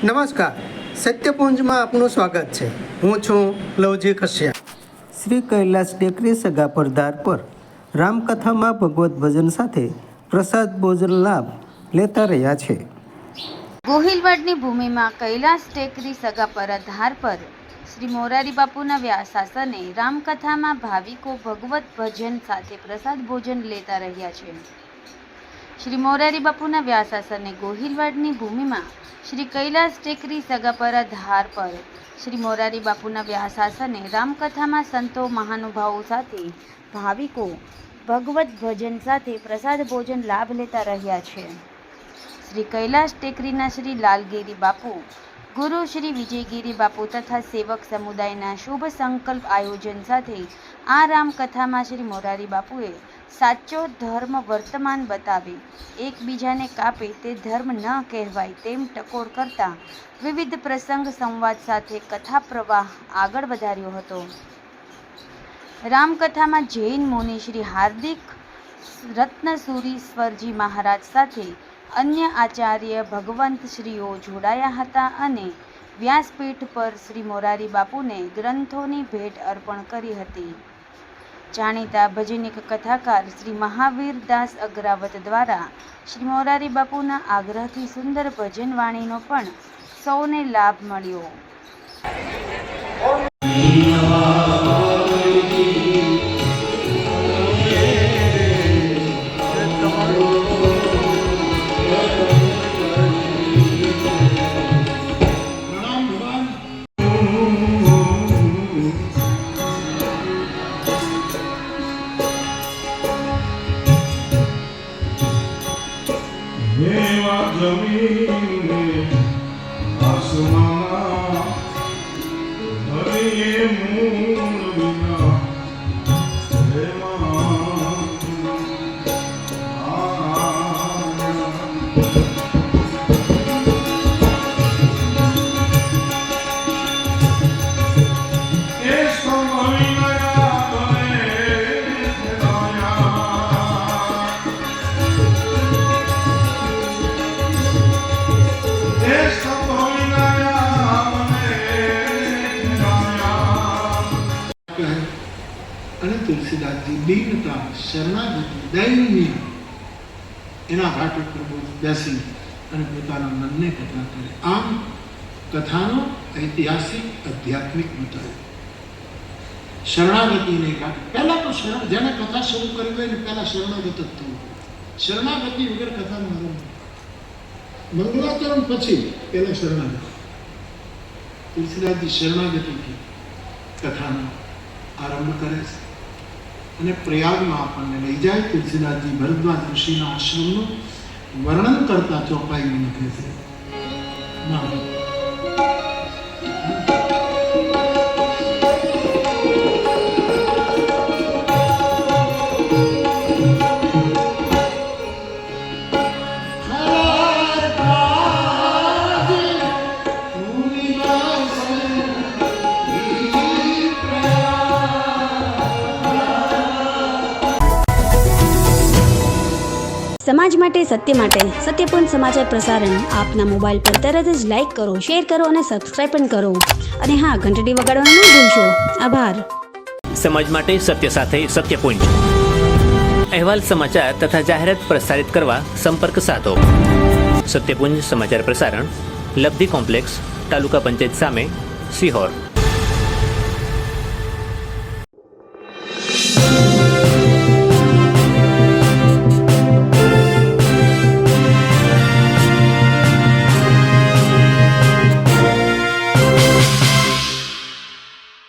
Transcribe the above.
નમસ્કાર, સત્યપુંજમાં આપનું સ્વાગત છે. હું છું લવજી કશ્યપ. શ્રી કૈલાસ ટેકરી સગાપર ધાર પર રામકથામાં ભગવત ભજન સાથે પ્રસાદ ભોજન લાભ લેતા રહ્યા છે. ગોહિલવાડની ભૂમિમાં કૈલાસ ટેકરી સગાપરા ધાર પર શ્રી મોરારી બાપુના વ્યાસાસને રામકથામાં ભાવિકો ભગવત ભજન સાથે પ્રસાદ ભોજન લેતા રહ્યા છે. શ્રી મોરારી બાપુના વ્યાસાસને ગોહિલવાડની ભૂમિમાં શ્રી કૈલાસ ટેકરી સગાપરા ધાર પર શ્રી મોરારી બાપુના વ્યાસાસને રામકથામાં સંતો મહાનુભાવો સાથે ભાવિકો ભગવત ભજન સાથે પ્રસાદ ભોજન લાભ લેતા રહ્યા છે. શ્રી કૈલાસ ટેકરીના શ્રી લાલગીરી બાપુ, ગુરુ શ્રી વિજયગીરી બાપુ તથા સેવક સમુદાયના શુભ સંકલ્પ આયોજન સાથે આ રામકથામાં શ્રી મોરારી બાપુએ સાચો ધર્મ વર્તમાન બતાવે, એકબીજાને કાપે તે ધર્મ ન કહેવાય તેમ ટકોર કરતા વિવિધ પ્રસંગ સંવાદ સાથે કથા પ્રવાહ આગળ વધાર્યો હતો. રામકથામાં જૈન મુનિ શ્રી હાર્દિક રત્નસુરીશ્વરજી મહારાજ સાથે અન્ય આચાર્ય ભગવંત શ્રીઓ જોડાયા હતા અને વ્યાસપીઠ પર શ્રી મોરારી બાપુને ગ્રંથોની ભેટ અર્પણ કરી હતી. જાણીતા ભજનિક કથાકાર શ્રી મહાવીરદાસ અગ્રાવત દ્વારા શ્રી મોરારી બાપુના આગ્રહથી સુંદર ભજન વાણીનો પણ સૌને લાભ મળ્યો. અને તુલસીદાસજી દીનતા, શરણાગતિ, દૈન્ય એના હાટ ઉપર બેસી અને પોતાના મનને કથા કરે. આમ કથાનો ઐતિહાસિક આધ્યાત્મિક બતાવ્યો. શરણાગતિને કાઢે. પહેલા તો જેને કથા શરૂ કરી હોય ને પહેલા શરણાગત જ થવું. શરણાગતિ વગર કથાનો આરંભ. મંગલાચરણ પછી પહેલા શરણાગતિ. તુલસીદાસજી શરણાગતિથી કથાનો આરંભ કરે છે અને પ્રયાગમાં આપણને લઈ જાય. તુલસીદાસજી ભરદ્વાજ ઋષિના આશ્રમનું વર્ણન કરતા ચોપાઈમાં લખે છે. સમાજ માટે, સત્ય માટે, સત્યપૂર્ણ સમાચાર પ્રસારણ આપના મોબાઈલ પર તરત જ લાઈક કરો, શેર કરો અને સબસ્ક્રાઈબ પણ કરો. અને હા, ઘંટડી વગાડવાનું ન ભૂલશો. આભાર. સમાજ માટે સત્ય સાથે સત્યપુંજ. અહેવાલ, સમાચાર તથા જાહેરાત પ્રસારિત કરવા સંપર્ક સાધો. સત્યપુંજ સમાચાર પ્રસારણ, લબ્ધિ કોમ્પ્લેક્સ, તાલુકા પંચાયત સામે, સિહોર.